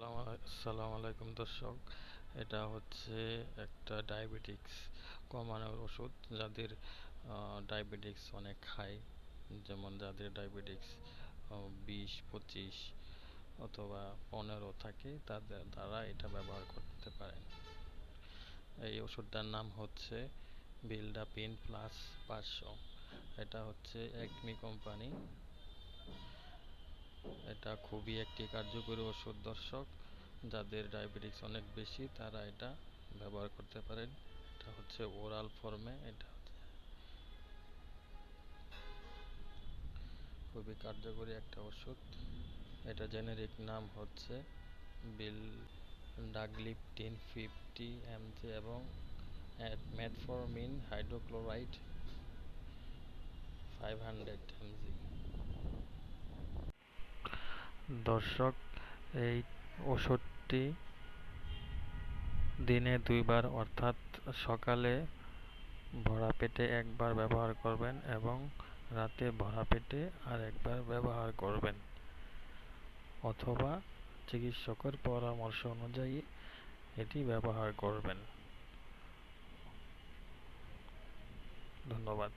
আসসালামু আলাইকুম দর্শক। এটা হচ্ছে একটা ডায়াবেটিক্স কমানোর ওষুধ। যাদের ডায়াবেটিক্স অনেক হাই, যেমন যাদের ডায়াবেটিক্স 20-25 অথবা 15 থাকে, তারা এটা ব্যবহার করতে পারেন। এই ওষুধটার নাম হচ্ছে বিল্ডাপিন প্লাস 500। এটা হচ্ছে একমি কোম্পানি। এটা খুবই একটি কার্যকরী ওষুধ দর্শক। যাদের ডায়াবেটিস অনেক বেশি তারা এটা ব্যবহার করতে পারেন। এটা হচ্ছে ওরাল ফর্মে, এটা খুবই কার্যকরী একটা ওষুধ। এটা জেনেরিক নাম হচ্ছে বিল ডাগলিপটিন 50 mg এবং মেটফরমিন হাইড্রোক্লোরাইড 500 mg। দর্শক, এই ওষুধটি দিনে 2 বার অর্থাৎ সকালে ভরা পেটে একবার ব্যবহার করবেন এবং রাতে ভরা পেটে আর একবার ব্যবহার করবেন, অথবা চিকিৎসকের পরামর্শ অনুযায়ী এটি ব্যবহার করবেন। ধন্যবাদ।